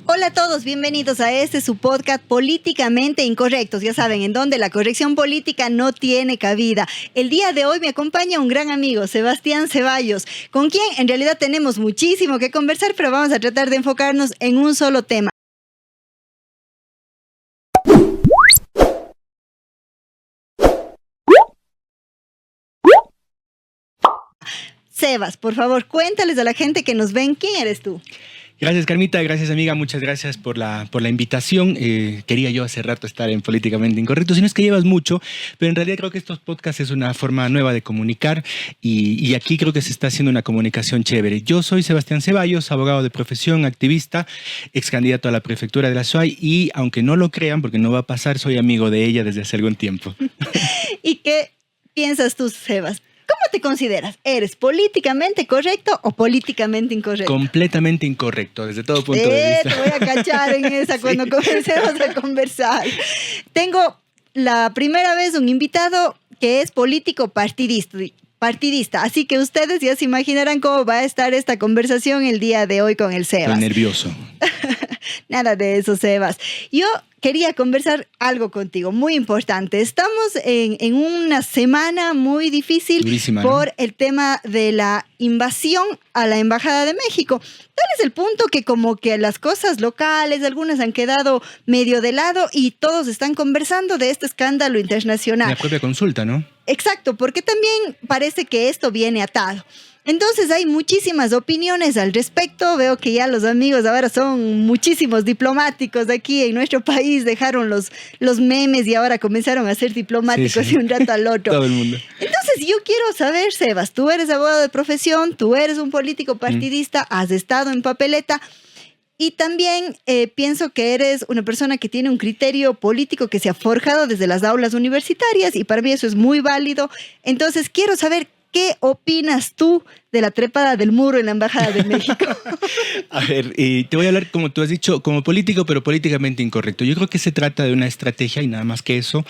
Hola a todos, bienvenidos a su podcast Políticamente Incorrectos. Ya saben, en donde la corrección política no tiene cabida. El día de hoy me acompaña un gran amigo, Sebastián Ceballos, con quien en realidad tenemos muchísimo que conversar, pero vamos a tratar de enfocarnos en un solo tema. Sebas, por favor, cuéntales a la gente que nos ven, ¿quién eres tú? Gracias, Carmita. Gracias, amiga. Muchas gracias por la invitación. Quería yo hace rato estar en Políticamente Incorrecto. Si no es que llevas mucho, pero en realidad creo que estos podcasts es una forma nueva de comunicar y aquí creo que se está haciendo una comunicación chévere. Yo soy Sebastián Ceballos, abogado de profesión, activista, ex candidato a la prefectura de la SUAY y, aunque no lo crean, porque no va a pasar, soy amigo de ella desde hace algún tiempo. ¿Y qué piensas tú, Sebas? ¿Cómo te consideras? ¿Eres políticamente correcto o políticamente incorrecto? Completamente incorrecto, desde todo punto de vista. Te voy a cachar en esa cuando comencemos a conversar. Tengo la primera vez un invitado que es político partidista, así que ustedes ya se imaginarán cómo va a estar esta conversación el día de hoy con el Sebas. Estoy nervioso. Nada de eso, Sebas. Yo quería conversar algo contigo, muy importante. Estamos en una semana muy difícil. Durísima, por ¿no? el tema de la invasión a la Embajada de México. Tal es el punto que como que las cosas locales, algunas han quedado medio de lado y todos están conversando de este escándalo internacional. La propia consulta, ¿no? Exacto, porque también parece que esto viene atado. Entonces hay muchísimas opiniones al respecto. Veo que ya los amigos ahora son muchísimos diplomáticos de aquí en nuestro país. Dejaron los memes y ahora comenzaron a ser diplomáticos Sí. de un rato al otro. Todo el mundo. Entonces yo quiero saber, Sebas, tú eres abogado de profesión, tú eres un político partidista, has estado en papeleta. Y también pienso que eres una persona que tiene un criterio político que se ha forjado desde las aulas universitarias y para mí eso es muy válido. Entonces quiero saber qué opinas tú de la trepada del muro en la Embajada de México. A ver, te voy a hablar, como tú has dicho, como político, pero políticamente incorrecto. Yo creo que se trata de una estrategia, y nada más que eso,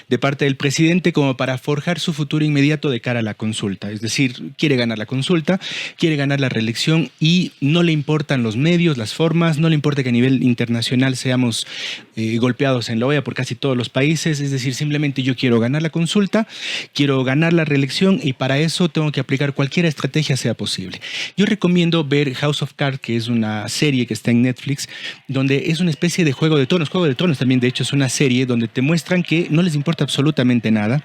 de parte del presidente como para forjar su futuro inmediato de cara a la consulta. Es decir, quiere ganar la consulta, quiere ganar la reelección y no le importan los medios, las formas, no le importa que a nivel internacional seamos golpeados en la OEA por casi todos los países. Es decir, simplemente yo quiero ganar la consulta, quiero ganar la reelección y para eso tengo que aplicar cualquier estrategia sea posible. Yo recomiendo ver House of Cards, que es una serie que está en Netflix, donde es una especie de Juego de Tronos. Juego de Tronos también, de hecho, es una serie donde te muestran que no les importa absolutamente nada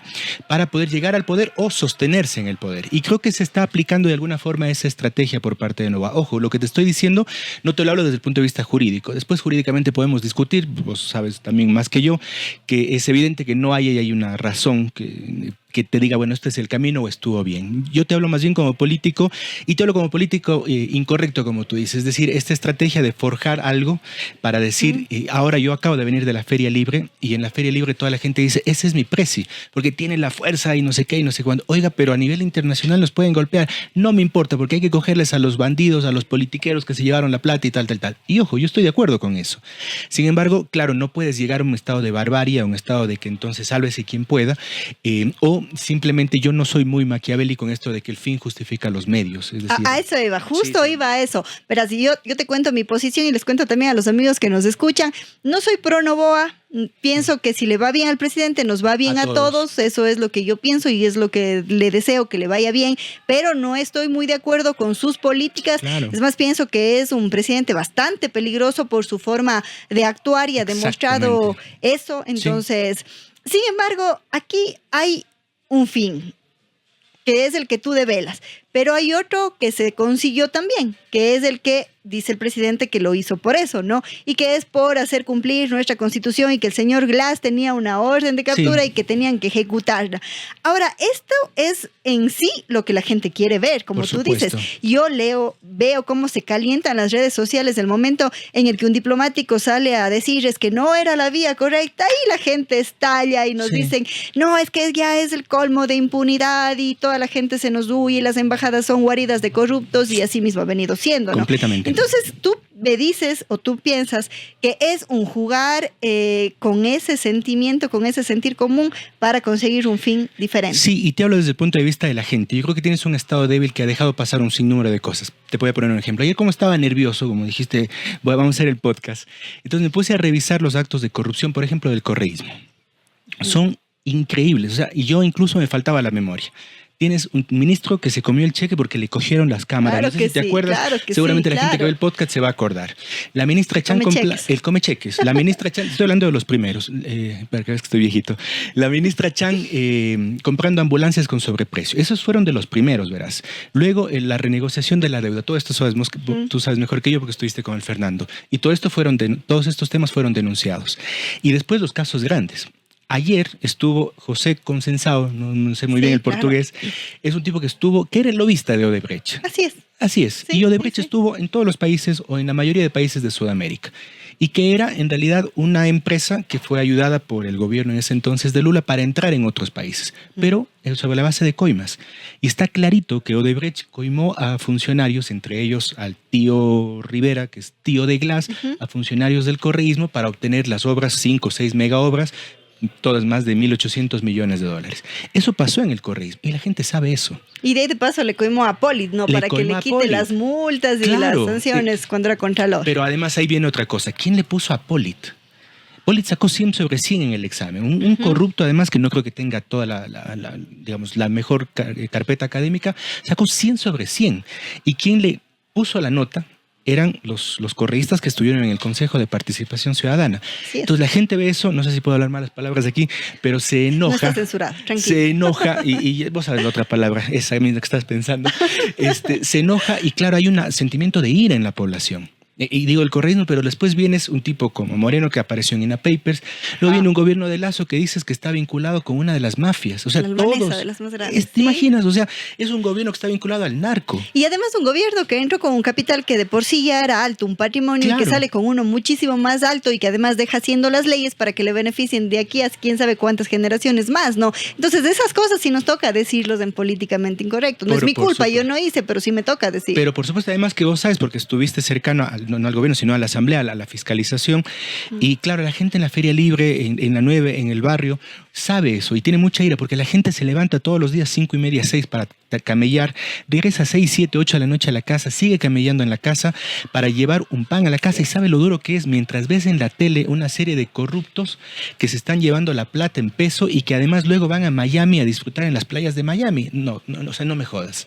para poder llegar al poder o sostenerse en el poder. Y creo que se está aplicando de alguna forma esa estrategia por parte de Nova. Ojo, lo que te estoy diciendo no te lo hablo desde el punto de vista jurídico. Después jurídicamente podemos discutir, vos sabes también más que yo, que es evidente que no hay una razón que te diga, bueno, este es el camino o estuvo bien. Yo te hablo más bien como político y te hablo como político incorrecto, como tú dices. Es decir, esta estrategia de forjar algo para decir, ahora yo acabo de venir de la Feria Libre y en la Feria Libre toda la gente dice, ese es mi presi, porque tiene la fuerza y no sé qué y no sé cuándo. Oiga, pero a nivel internacional nos pueden golpear. No me importa, porque hay que cogerles a los bandidos, a los politiqueros que se llevaron la plata y tal. Y ojo, yo estoy de acuerdo con eso. Sin embargo, claro, no puedes llegar a un estado de barbarie, a un estado de que entonces sálvese quien pueda, o simplemente yo no soy muy maquiavélico en esto de que el fin justifica los medios. Es decir, A eso iba, justo sí. Iba a eso. Pero si yo te cuento mi posición y les cuento también a los amigos que nos escuchan, no soy pro Noboa. Pienso que si le va bien al presidente, nos va bien a todos. Eso es lo que yo pienso y es lo que le deseo, que le vaya bien. Pero no estoy muy de acuerdo con sus políticas. Claro. Es más, pienso que es un presidente bastante peligroso por su forma de actuar y ha demostrado eso. Entonces, sin embargo, aquí hay un fin, que es el que tú develas, pero hay otro que se consiguió también, que es el que dice el presidente que lo hizo por eso, ¿no? Y que es por hacer cumplir nuestra Constitución y que el señor Glass tenía una orden de captura y que tenían que ejecutarla. Ahora, esto es en sí lo que la gente quiere ver, como tú dices. Yo veo cómo se calientan las redes sociales el momento en el que un diplomático sale a decirles que no era la vía correcta y la gente estalla y nos dicen, no, es que ya es el colmo de impunidad y toda la gente se nos huye y las embajadas son guaridas de corruptos y así mismo ha venido siendo, ¿no? Completamente. Entonces, tú me dices o tú piensas que es un jugar con ese sentimiento, con ese sentir común para conseguir un fin diferente. Sí, y te hablo desde el punto de vista de la gente. Yo creo que tienes un estado débil que ha dejado pasar un sinnúmero de cosas. Te voy a poner un ejemplo. Ayer como estaba nervioso, como dijiste, vamos a hacer el podcast, entonces me puse a revisar los actos de corrupción, por ejemplo, del correísmo. Son increíbles, o sea, y yo incluso me faltaba la memoria. Tienes un ministro que se comió el cheque porque le cogieron las cámaras. Claro, no sé si te acuerdas, seguramente la gente que ve el podcast se va a acordar. La ministra Chan, el come cheques. La ministra Chan, estoy hablando de los primeros, para que veas que estoy viejito. La ministra Chan comprando ambulancias con sobreprecio. Esos fueron de los primeros, verás. Luego, la renegociación de la deuda. Todo esto tú sabes mejor que yo porque estuviste con el Fernando. Y todos estos temas fueron denunciados. Y después los casos grandes. Ayer estuvo José Consensao, no sé muy bien el portugués, es un tipo que era el lobista de Odebrecht. Así es. Sí, y Odebrecht estuvo en todos los países o en la mayoría de países de Sudamérica. Y que era en realidad una empresa que fue ayudada por el gobierno en ese entonces de Lula para entrar en otros países, pero sobre la base de coimas. Y está clarito que Odebrecht coimó a funcionarios, entre ellos al tío Rivera, que es tío de Glass, a funcionarios del correísmo para obtener las obras, 5 o 6 megaobras, todas más de 1.800 millones de dólares. Eso pasó en el correísmo y la gente sabe eso. Y de ahí de paso le coimó a Polit, ¿no? Para que le quite las multas y las sanciones cuando era Contralor. Pero además ahí viene otra cosa. ¿Quién le puso a Polit? Polit sacó 100 sobre 100 en el examen. Un corrupto, además, que no creo que tenga toda la mejor carpeta académica, sacó 100 sobre 100. ¿Y quién le puso la nota? Eran los correístas que estuvieron en el Consejo de Participación Ciudadana. Sí, entonces la gente ve eso, no sé si puedo hablar malas palabras aquí, pero se enoja. No está censurado, tranquilo. Se enoja, y vos sabes la otra palabra, esa misma que estás pensando. Se enoja y claro, hay un sentimiento de ira en la población. Y digo el correísmo, pero después vienes un tipo como Moreno que apareció en INA Papers, luego viene un gobierno de Lasso que dices que está vinculado con una de las mafias, o sea, todos, de las más grandes, ¿te imaginas? O sea, es un gobierno que está vinculado al narco. Y además un gobierno que entró con un capital que de por sí ya era alto, un patrimonio y que sale con uno muchísimo más alto y que además deja haciendo las leyes para que le beneficien de aquí a quién sabe cuántas generaciones más, ¿no? Entonces de esas cosas sí nos toca decirlos en políticamente incorrecto. No es mi culpa, yo no hice, pero sí me toca decir. Pero por supuesto, además que vos sabes, porque estuviste cercano no al gobierno, sino a la asamblea, a la fiscalización. Y claro, la gente en la Feria Libre, en la 9, en el barrio, sabe eso y tiene mucha ira porque la gente se levanta todos los días 5:30, 6 para camellar, regresa 6, 7, 8 a la noche a la casa, sigue camellando en la casa para llevar un pan a la casa y sabe lo duro que es mientras ves en la tele una serie de corruptos que se están llevando la plata en peso y que además luego van a Miami a disfrutar en las playas de Miami. No, o sea, no me jodas.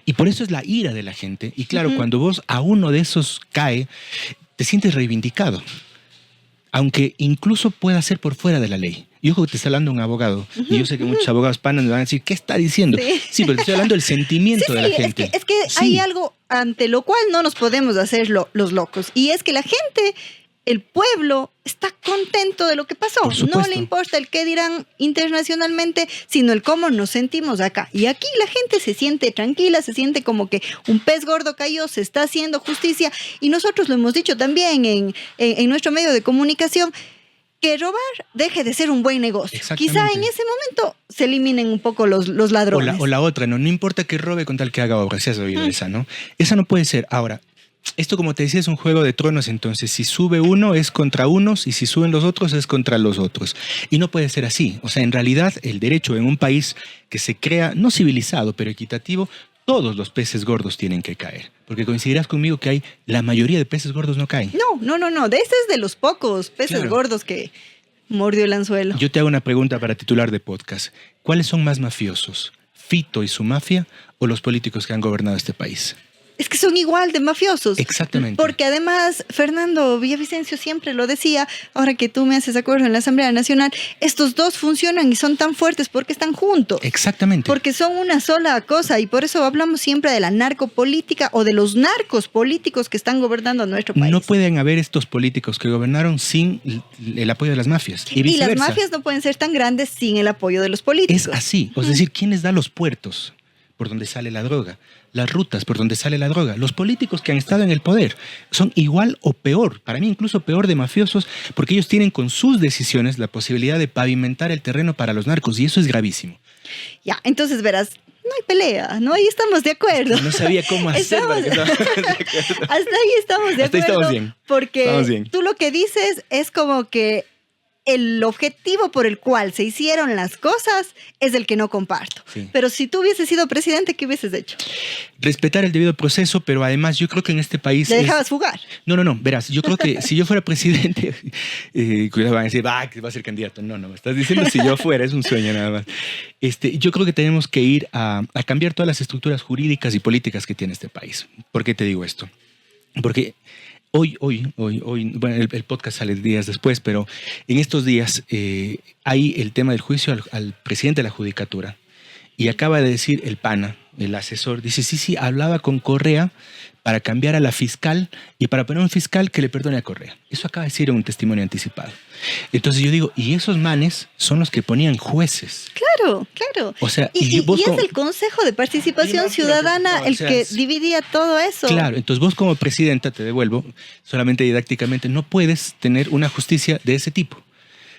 Y por eso es la ira de la gente. Y claro, cuando vos a uno de esos cae, te sientes reivindicado, aunque incluso pueda ser por fuera de la ley. Y ojo que te está hablando un abogado, y yo sé que muchos abogados panas me van a decir, ¿qué está diciendo? Sí, pero te estoy hablando del sentimiento de la gente. Es que hay algo ante lo cual no nos podemos hacer los locos, y es que la gente, el pueblo, está contento de lo que pasó. No le importa el qué dirán internacionalmente, sino el cómo nos sentimos acá. Y aquí la gente se siente tranquila, se siente como que un pez gordo cayó, se está haciendo justicia. Y nosotros lo hemos dicho también en nuestro medio de comunicación, que robar deje de ser un buen negocio. Quizá en ese momento se eliminen un poco los ladrones. O la otra, no importa que robe con tal que haga obra. Si has oído esa, ¿no? Esa no puede ser. Ahora, esto, como te decía, es un juego de tronos, entonces si sube uno es contra unos y si suben los otros es contra los otros. Y no puede ser así. O sea, en realidad el derecho en un país que se crea, no civilizado, pero equitativo, todos los peces gordos tienen que caer. Porque coincidirás conmigo que la mayoría de peces gordos no caen. No. De ese es de los pocos peces gordos que mordió el anzuelo. Yo te hago una pregunta para titular de podcast. ¿Cuáles son más mafiosos? ¿Fito y su mafia o los políticos que han gobernado este país? Es que son igual de mafiosos. Exactamente. Porque además, Fernando Villavicencio siempre lo decía, ahora que tú me haces acuerdo en la Asamblea Nacional, estos dos funcionan y son tan fuertes porque están juntos. Exactamente. Porque son una sola cosa y por eso hablamos siempre de la narcopolítica o de los narcos políticos que están gobernando nuestro país. No pueden haber estos políticos que gobernaron sin el apoyo de las mafias. Y las mafias no pueden ser tan grandes sin el apoyo de los políticos. Es así. Es decir, ¿quién les da los puertos por donde sale la droga? Las rutas por donde sale la droga. Los políticos que han estado en el poder son igual o peor, para mí incluso peor de mafiosos, porque ellos tienen con sus decisiones la posibilidad de pavimentar el terreno para los narcos y eso es gravísimo. Ya, entonces verás, no hay pelea, ¿no? Ahí estamos de acuerdo. No sabía cómo hacer. Hasta ahí estamos de acuerdo. Hasta ahí estamos bien. Porque tú lo que dices es como que el objetivo por el cual se hicieron las cosas es el que no comparto. Sí. Pero si tú hubieses sido presidente, ¿qué hubieses hecho? Respetar el debido proceso, pero además yo creo que en este país... ¿Te dejabas fugar? No, verás, yo creo que si yo fuera presidente, cuidado, van a decir, que va a ser candidato. No, me estás diciendo si yo fuera, es un sueño nada más. Yo creo que tenemos que ir a cambiar todas las estructuras jurídicas y políticas que tiene este país. ¿Por qué te digo esto? Porque... Hoy, bueno, el podcast sale días después, pero en estos días hay el tema del juicio al presidente de la Judicatura. Y acaba de decir el pana, el asesor, dice, sí, hablaba con Correa para cambiar a la fiscal y para poner un fiscal que le perdone a Correa. Eso acaba de decir en un testimonio anticipado. Entonces yo digo, y esos manes son los que ponían jueces. Claro. O sea, y es el Consejo de Participación Ciudadana el que dividía todo eso. Claro, entonces vos como presidenta, te devuelvo, solamente didácticamente, no puedes tener una justicia de ese tipo.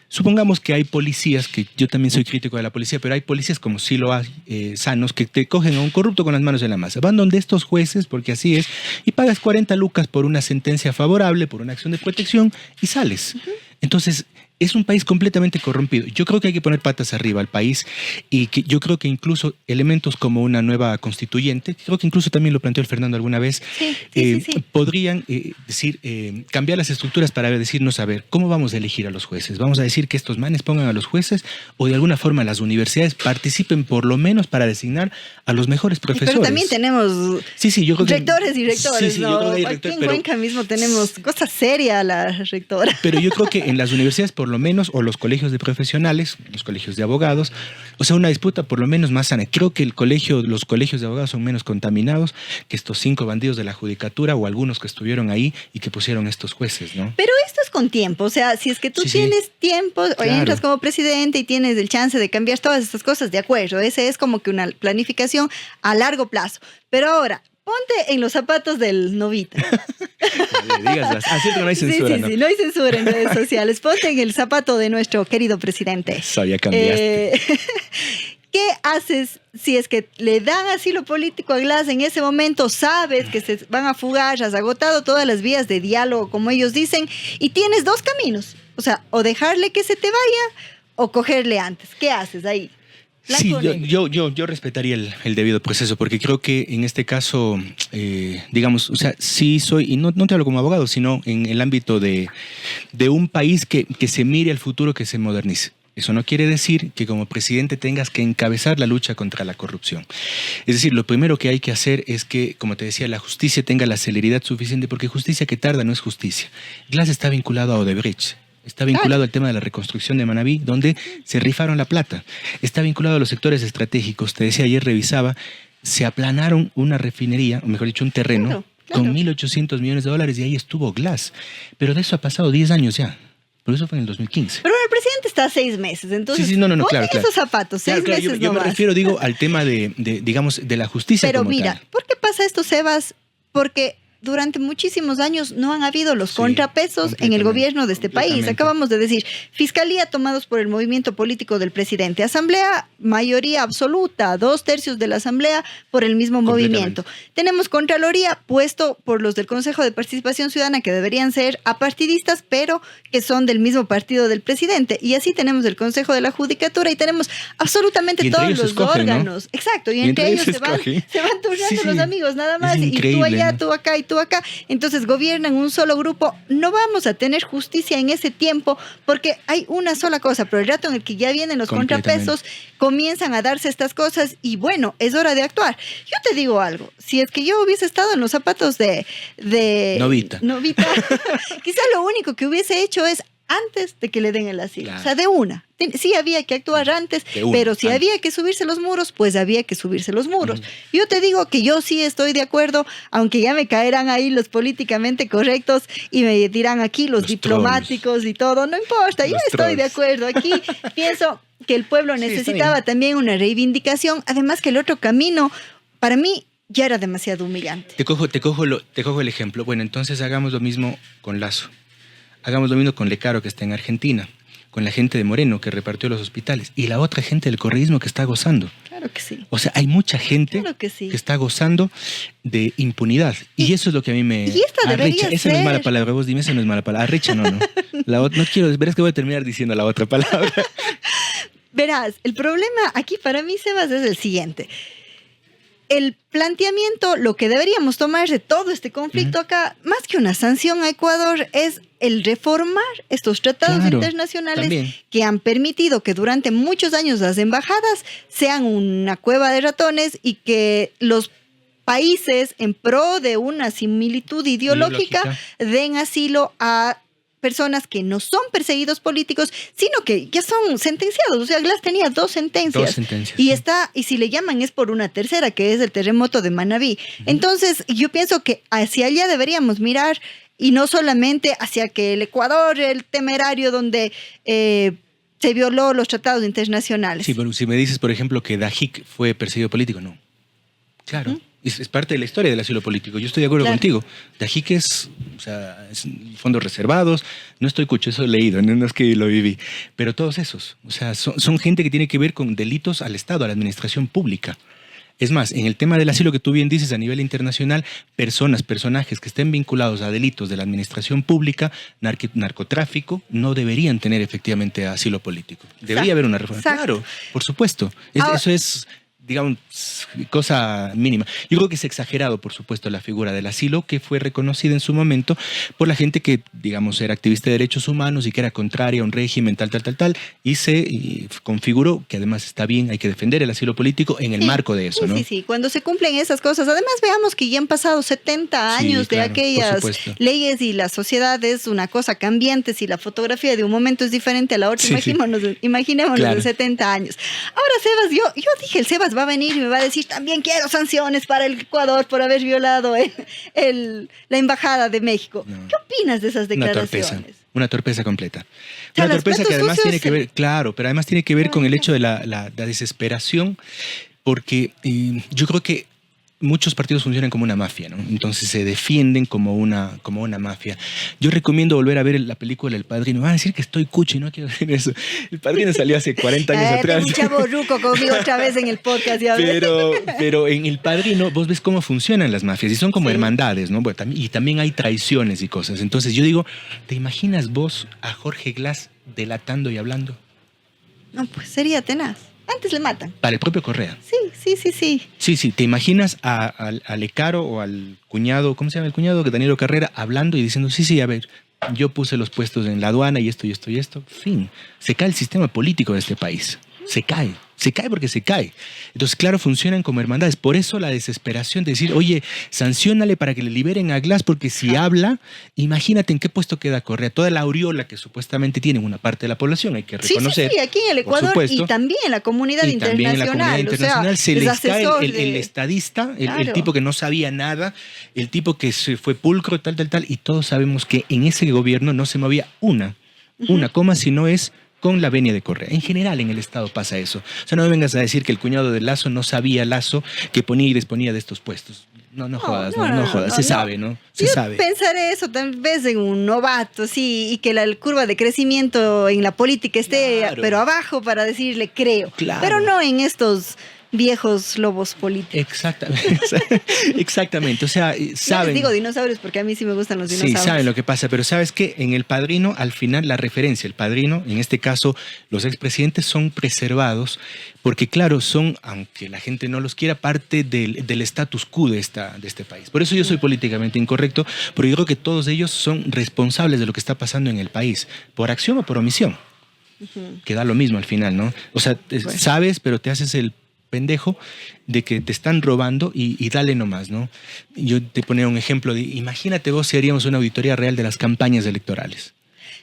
Supongamos que hay policías, que yo también soy crítico de la policía, pero hay policías como sí lo hay, sanos, que te cogen a un corrupto con las manos en la masa. Van donde estos jueces, porque así es, y pagas 40 lucas por una sentencia favorable, por una acción de protección, y sales. Entonces, es un país completamente corrompido. Yo creo que hay que poner patas arriba al país y que yo creo que incluso elementos como una nueva constituyente, creo que incluso también lo planteó el Fernando alguna vez, podrían cambiar las estructuras para decirnos, a ver, ¿cómo vamos a elegir a los jueces? ¿Vamos a decir que estos manes pongan a los jueces o de alguna forma las universidades participen por lo menos para designar a los mejores profesores? Pero también tenemos yo creo rectores y rectores, ¿no? Yo creo que hay aquí en Cuenca mismo tenemos cosa seria la rectora. Pero yo creo que en las universidades por lo menos, o los colegios de profesionales, los colegios de abogados, o sea, una disputa por lo menos más sana. Creo que los colegios de abogados son menos contaminados que estos 5 bandidos de la judicatura o algunos que estuvieron ahí y que pusieron estos jueces, ¿no? Pero esto es con tiempo, o sea, si es que tú tienes tiempo, o entras como presidente y tienes el chance de cambiar todas estas cosas, de acuerdo, ese es como que una planificación a largo plazo. Pero ahora, ponte en los zapatos del novita. Siempre no hay censura, sí, no hay censura en redes sociales. Ponte en el zapato de nuestro querido presidente. Ya cambiaste. ¿Qué haces si es que le dan asilo político a Glass en ese momento? Sabes que se van a fugar, has agotado todas las vías de diálogo, como ellos dicen, y tienes 2 caminos. O sea, o dejarle que se te vaya o cogerle antes. ¿Qué haces ahí? Sí, yo respetaría el debido proceso, porque creo que en este caso, digamos, o sea, sí soy, y no te hablo como abogado, sino en el ámbito de un país que se mire al futuro, que se modernice. Eso no quiere decir que como presidente tengas que encabezar la lucha contra la corrupción. Es decir, lo primero que hay que hacer es que, como te decía, la justicia tenga la celeridad suficiente, porque justicia que tarda no es justicia. Glass está vinculado a Odebrecht. Está vinculado al tema de la reconstrucción de Manabí, donde se rifaron la plata. Está vinculado a los sectores estratégicos. Te decía, ayer revisaba, se aplanaron una refinería, o mejor dicho, un terreno, con $1.800 millones y ahí estuvo Glass. Pero de eso ha pasado 10 años ya. Por eso fue en el 2015. Pero el presidente está 6 meses, entonces claro. esos zapatos, 6 meses yo me refiero, al tema digamos, de la justicia. Pero mira, ¿por qué pasa esto, Sebas? Porque durante muchísimos años no han habido los contrapesos en el gobierno de este país. Acabamos de decir, fiscalía tomados por el movimiento político del presidente, asamblea, mayoría absoluta, 2/3 de la asamblea por el mismo movimiento. Tenemos Contraloría puesto por los del Consejo de Participación Ciudadana, que deberían ser apartidistas, pero que son del mismo partido del presidente. Y así tenemos el Consejo de la Judicatura y tenemos absolutamente todos los órganos. ¿No? Exacto, y entre ellos se van turnando los amigos, nada más. Y tú allá, tú acá y tú acá. Entonces gobiernan un solo grupo. No vamos a tener justicia en ese tiempo porque hay una sola cosa, pero el rato en el que ya vienen los contrapesos comienzan a darse estas cosas y bueno, es hora de actuar. Yo te digo algo, si es que yo hubiese estado en los zapatos de Novita, quizá lo único que hubiese hecho es antes de que le den el asilo. Claro. O sea, de una. Sí había que actuar antes, pero si había que subirse los muros, pues había que subirse los muros. Yo te digo que yo sí estoy de acuerdo, aunque ya me caerán ahí los políticamente correctos y me dirán aquí los diplomáticos trolls y todo, no importa, yo estoy de acuerdo. Aquí pienso que el pueblo necesitaba también una reivindicación, además que el otro camino, para mí, ya era demasiado humillante. Te cojo el ejemplo. Bueno, entonces hagamos lo mismo con Lasso. Hagamos lo mismo con Lecaro, que está en Argentina, con la gente de Moreno, que repartió los hospitales, y la otra gente del correísmo que está gozando. Claro. Claro que sí. O sea, hay mucha gente Claro que sí. está gozando de impunidad. Y eso es lo que a mí me arrecha. Esa no es mala palabra, vos dime, esa no es mala palabra. Arrecha, no. No quiero, verás que voy a terminar diciendo la otra palabra. Verás, el problema aquí para mí, Sebas, es el siguiente. El planteamiento, lo que deberíamos tomar de todo este conflicto acá, más que una sanción a Ecuador, es el reformar estos tratados internacionales también, que han permitido que durante muchos años las embajadas sean una cueva de ratones y que los países en pro de una similitud ideológica den asilo a personas que no son perseguidos políticos, sino que ya son sentenciados. O sea, Glass tenía 2 sentencias. Y si le llaman es por una tercera, que es el terremoto de Manabí. Entonces, yo pienso que hacia allá deberíamos mirar y no solamente hacia que el Ecuador, el temerario donde se violó los tratados internacionales. Sí, pero si me dices, por ejemplo, que Dajic fue perseguido político, no. Claro. Es parte de la historia del asilo político. Yo estoy de acuerdo contigo. Dajic es fondos reservados. No estoy cucho, eso he leído, no es que lo viví. Pero todos esos, o sea, son gente que tiene que ver con delitos al Estado, a la administración pública. Es más, en el tema del asilo que tú bien dices a nivel internacional, personajes que estén vinculados a delitos de la administración pública, narcotráfico, no deberían tener efectivamente asilo político. Debería haber una reforma. Claro, por supuesto. Eso es, digamos, cosa mínima. Yo creo que es exagerado, por supuesto, la figura del asilo, que fue reconocida en su momento por la gente que, digamos, era activista de derechos humanos y que era contraria a un régimen tal, y se configuró, que además está bien, hay que defender el asilo político en el marco de eso, ¿no? Sí, cuando se cumplen esas cosas. Además, veamos que ya han pasado 70 años de aquellas leyes y la sociedad es una cosa cambiante. Si la fotografía de un momento es diferente a la otra, imaginémonos de 70 años. Ahora, Sebas, yo dije, el Sebas va a venir y me va a decir, también quiero sanciones para el Ecuador por haber violado la embajada de México. No. ¿Qué opinas de esas declaraciones? Una torpeza completa. Una torpeza que además tiene que ver, pero además tiene que ver con el hecho de la desesperación, porque yo creo que muchos partidos funcionan como una mafia, ¿no? Entonces se defienden como una mafia. Yo recomiendo volver a ver la película El Padrino. Van a decir que estoy cucho y no quiero ver eso. El Padrino salió hace 40 años atrás. Un chavo ruco conmigo otra vez en el podcast. Pero en El Padrino vos ves cómo funcionan las mafias y son como hermandades, ¿no? Y también hay traiciones y cosas. Entonces yo digo, ¿te imaginas vos a Jorge Glass delatando y hablando? No, pues sería tenaz. Antes le matan. Para el propio Correa. Sí, ¿te imaginas al Lecaro o al cuñado, ¿cómo se llama el cuñado? Que Danilo Carrera, hablando y diciendo, a ver, yo puse los puestos en la aduana y esto. Fin. Se cae el sistema político de este país. Se cae porque se cae. Entonces, claro, funcionan como hermandades. Por eso la desesperación de decir, oye, sanciónale para que le liberen a Glass, porque si habla, imagínate en qué puesto queda Correa. Toda la aureola que supuestamente tiene una parte de la población, hay que reconocer. Sí, aquí en el Ecuador y también en la comunidad internacional. Se les cae el estadista, el tipo que no sabía nada, el tipo que se fue pulcro, tal, y todos sabemos que en ese gobierno no se movía una coma, si no es con la venia de Correa. En general en el Estado pasa eso. O sea, no me vengas a decir que el cuñado de Lazo no sabía Lazo que ponía y disponía de estos puestos. No jodas, se sabe, ¿no? Se sabe. Pensaré eso tal vez en un novato, sí, y que la curva de crecimiento en la política esté pero abajo para decirle creo. Claro. Pero no en estos viejos lobos políticos. Exactamente. O sea, saben. Les digo dinosaurios porque a mí sí me gustan los dinosaurios. Sí, saben lo que pasa, pero ¿sabes qué? En El Padrino, al final, la referencia, el padrino, en este caso, los expresidentes son preservados porque, claro, son, aunque la gente no los quiera, parte del status quo de este país. Por eso yo soy políticamente incorrecto, pero yo creo que todos ellos son responsables de lo que está pasando en el país, por acción o por omisión. Que da lo mismo al final, ¿no? O sea, sabes, pero te haces el pendejo de que te están robando y dale nomás, ¿no? Yo te ponía un ejemplo de, imagínate vos si haríamos una auditoría real de las campañas electorales.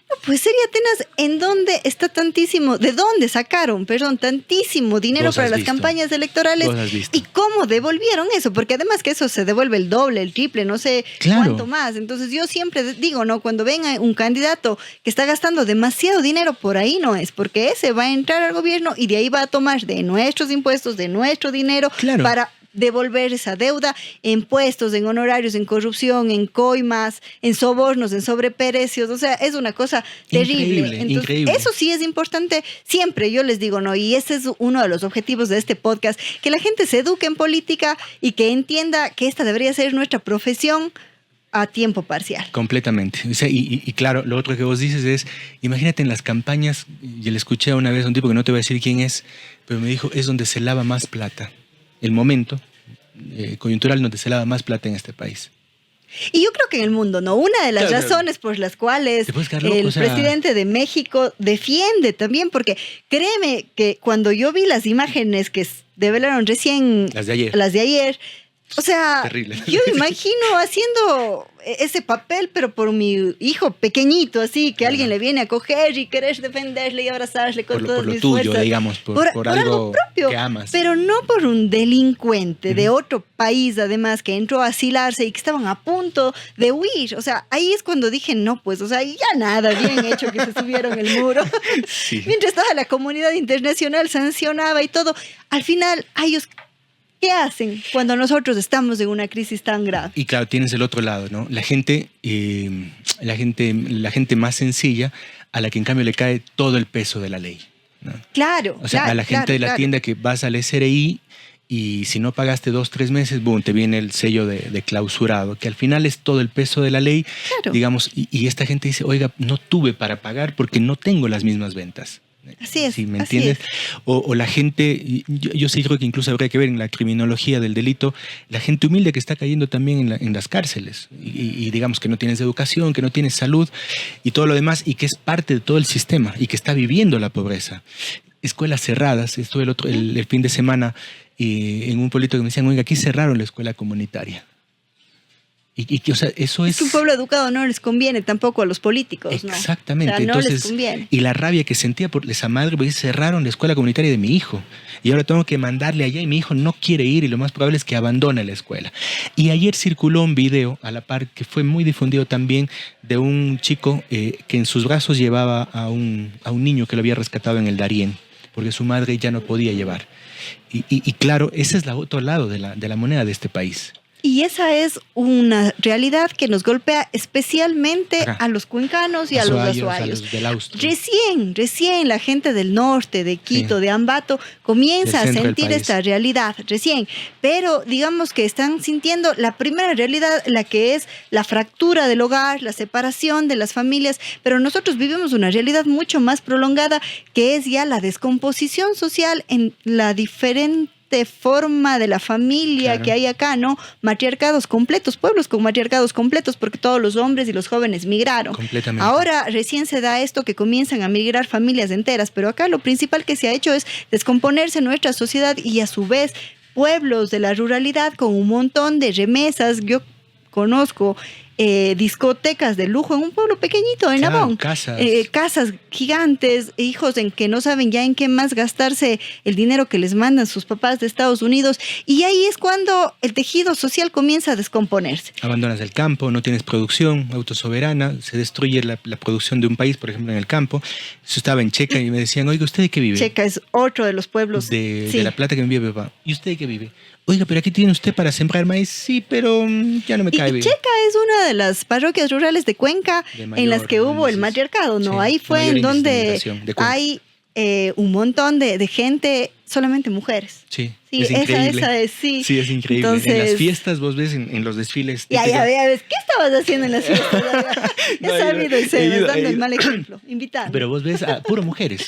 No, pues sería tenaz. ¿En dónde está tantísimo? ¿De dónde sacaron, tantísimo dinero para las campañas electorales? ¿Y cómo devolvieron eso? Porque además que eso se devuelve el doble, el triple, no sé cuánto más. Entonces yo siempre digo, ¿no? Cuando venga un candidato que está gastando demasiado dinero, por ahí no es, porque ese va a entrar al gobierno y de ahí va a tomar de nuestros impuestos, de nuestro dinero, para devolver esa deuda en puestos, en honorarios, en corrupción, en coimas, en sobornos, en sobreprecios. O sea, es una cosa terrible. Entonces, increíble. Eso sí es importante siempre, yo les digo, ¿no? Y ese es uno de los objetivos de este podcast, que la gente se eduque en política y que entienda que esta debería ser nuestra profesión a tiempo parcial. Completamente. O sea, y claro, lo otro que vos dices es, imagínate en las campañas, yo le escuché una vez a un tipo que no te voy a decir quién es, pero me dijo, es donde se lava más plata. El momento coyuntural donde se lava más plata en este país. Y yo creo que en el mundo, ¿no? Una de las razones por las cuales el presidente de México defiende también, porque créeme que cuando yo vi las imágenes que develaron recién, las de ayer, o sea, terrible. Yo me imagino haciendo ese papel, pero por mi hijo pequeñito, así, que alguien le viene a coger y querer defenderle y abrazarle con todas mis fuerzas. Por lo tuyo, digamos, por algo propio, que amas. Pero no por un delincuente de otro país, además, que entró a asilarse y que estaban a punto de huir. O sea, ahí es cuando dije, no, pues, o sea, ya nada, bien hecho que se subieron el muro. Sí. Mientras toda la comunidad internacional sancionaba y todo, al final, ellos... ¿qué hacen cuando nosotros estamos en una crisis tan grave? Y claro, tienes el otro lado, ¿no? La gente más sencilla, a la que en cambio le cae todo el peso de la ley, ¿no? Claro. O sea, a la gente de la tienda que vas al SRI y si no pagaste 2-3 meses, boom, te viene el sello de clausurado, que al final es todo el peso de la ley, digamos, y esta gente dice, oiga, no tuve para pagar porque no tengo las mismas ventas. Así es. ¿Sí me entiendes? O la gente, yo sí creo que incluso habría que ver en la criminología del delito, la gente humilde que está cayendo también en las cárceles y digamos que no tienes educación, que no tienes salud y todo lo demás y que es parte de todo el sistema y que está viviendo la pobreza. Escuelas cerradas, estuve el fin de semana en un pueblito que me decían, oiga, aquí cerraron la escuela comunitaria. O sea, eso es... un pueblo educado no les conviene tampoco a los políticos, ¿no? Exactamente. O sea, no entonces, les conviene. Y la rabia que sentía por esa madre, porque cerraron la escuela comunitaria de mi hijo. Y ahora tengo que mandarle allá y mi hijo no quiere ir y lo más probable es que abandone la escuela. Y ayer circuló un video a la par que fue muy difundido también de un chico que en sus brazos llevaba a un niño que lo había rescatado en el Darién, porque su madre ya no podía llevar. Y claro, ese es el otro lado de la moneda de este país. Y esa es una realidad que nos golpea especialmente a los cuencanos y a los azuayos. Recién la gente del norte, de Quito, de Ambato, comienza a sentir esta realidad, recién. Pero digamos que están sintiendo la primera realidad, la que es la fractura del hogar, la separación de las familias, pero nosotros vivimos una realidad mucho más prolongada, que es ya la descomposición social en la diferente forma de la familia que hay acá, ¿no? Matriarcados completos, pueblos con matriarcados completos, porque todos los hombres y los jóvenes migraron. Completamente. Ahora recién se da esto que comienzan a migrar familias enteras, pero acá lo principal que se ha hecho es descomponerse nuestra sociedad y a su vez pueblos de la ruralidad con un montón de remesas. Yo conozco discotecas de lujo en un pueblo pequeñito, en Abón. Casas gigantes, hijos en que no saben ya en qué más gastarse el dinero que les mandan sus papás de Estados Unidos. Y ahí es cuando el tejido social comienza a descomponerse. Abandonas el campo, no tienes producción autosoberana, se destruye la producción de un país, por ejemplo, en el campo. Yo estaba en Checa y me decían, oiga, ¿usted de qué vive? Checa es otro de los pueblos. De La Plata que me envía mi papá. ¿Y usted de qué vive? Oiga, pero aquí tiene usted para sembrar maíz. Sí, pero ya no me cae bien. Checa es una de las parroquias rurales de Cuenca en las que hubo el matriarcado, ¿no? Sí, ahí fue en donde hay un montón de gente, solamente mujeres. Sí, es increíble. Sí, es increíble. Entonces, en las fiestas, vos ves en los desfiles. Ya ves, ¿qué estabas haciendo en las fiestas? He sabido y sé, dando el mal ejemplo, invitando. Pero vos ves a puro mujeres,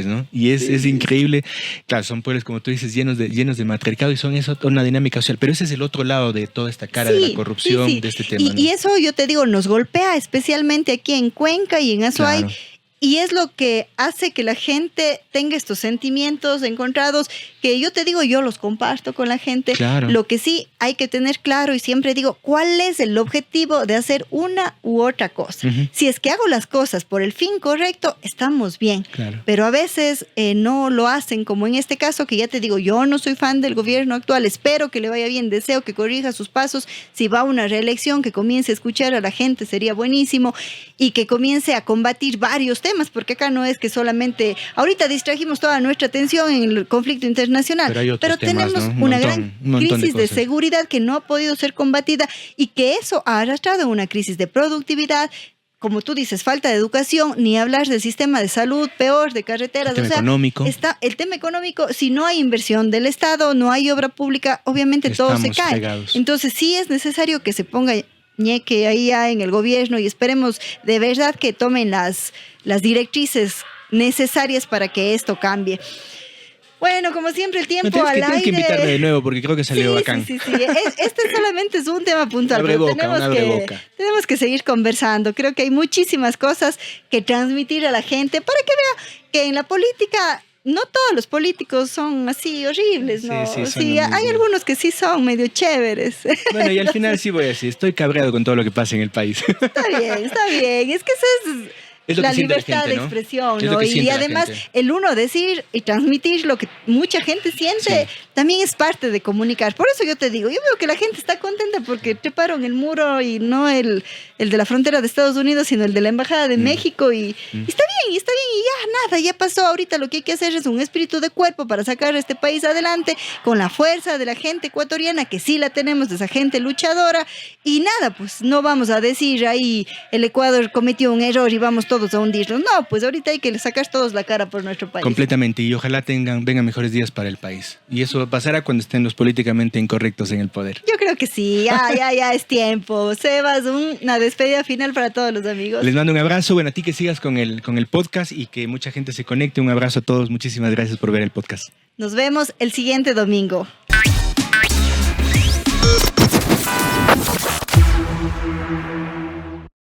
¿no? Y es increíble. Claro, son pueblos, como tú dices, llenos de matriarcado y son eso, una dinámica social. Pero ese es el otro lado de toda esta cara de la corrupción, de este tema. Y eso, yo te digo, nos golpea especialmente aquí en Cuenca y en Azuay. Claro. Y es lo que hace que la gente tenga estos sentimientos encontrados, que yo te digo, yo los comparto con la gente. Claro. Lo que sí hay que tener claro, y siempre digo, ¿cuál es el objetivo de hacer una u otra cosa? Uh-huh. Si es que hago las cosas por el fin correcto, estamos bien. Claro. Pero a veces no lo hacen, como en este caso, que ya te digo, yo no soy fan del gobierno actual, espero que le vaya bien, deseo que corrija sus pasos. Si va a una reelección, que comience a escuchar a la gente, sería buenísimo, y que comience a combatir varios temas. temas, porque acá no es que solamente, ahorita distrajimos toda nuestra atención en el conflicto internacional, pero temas, tenemos ¿no? una gran crisis de cosas. seguridad que no ha podido ser combatida y que eso ha arrastrado una crisis de productividad. Como tú dices, falta de educación, ni hablar del sistema de salud, peor, de carreteras. El tema económico. Está el tema económico, si no hay inversión del Estado, no hay obra pública, obviamente todo se cae. Pegados. Entonces sí es necesario que se ponga ñeque ahí ya en el gobierno y esperemos de verdad que tomen las directrices necesarias para que esto cambie. Bueno, como siempre, el tiempo al aire. Tienes que invitarme de nuevo porque creo que salió bacán. Sí. Este solamente es un tema puntual, Abre pero boca. tenemos que seguir conversando. Creo que hay muchísimas cosas que transmitir a la gente para que vea que en la política no todos los políticos son así horribles, ¿no? Sí, hay algunos que sí son medio chéveres. Bueno, y al final sí voy a decir, estoy cabreado con todo lo que pasa en el país. Está bien. Es que eso es la libertad de expresión, ¿no? Y además el uno decir y transmitir lo que mucha gente siente también es parte de comunicar. Por eso yo te digo, yo veo que la gente está contenta porque treparon el muro y no el de la frontera de Estados Unidos, sino el de la Embajada de México y está bien, y ya nada, ya pasó. Ahorita lo que hay que hacer es un espíritu de cuerpo para sacar a este país adelante con la fuerza de la gente ecuatoriana, que sí la tenemos, de esa gente luchadora, y nada, pues no vamos a decir ahí el Ecuador cometió un error y vamos todos a hundirnos. No, pues ahorita hay que sacar todos la cara por nuestro país. Completamente, y ojalá vengan mejores días para el país. Y eso pasará cuando estén los políticamente incorrectos en el poder. Yo creo que sí, ya es tiempo. Sebas, una despedida final para todos los amigos. Les mando un abrazo, bueno, a ti que sigas con el podcast y que mucha gente se conecte. Un abrazo a todos, muchísimas gracias por ver el podcast. Nos vemos el siguiente domingo.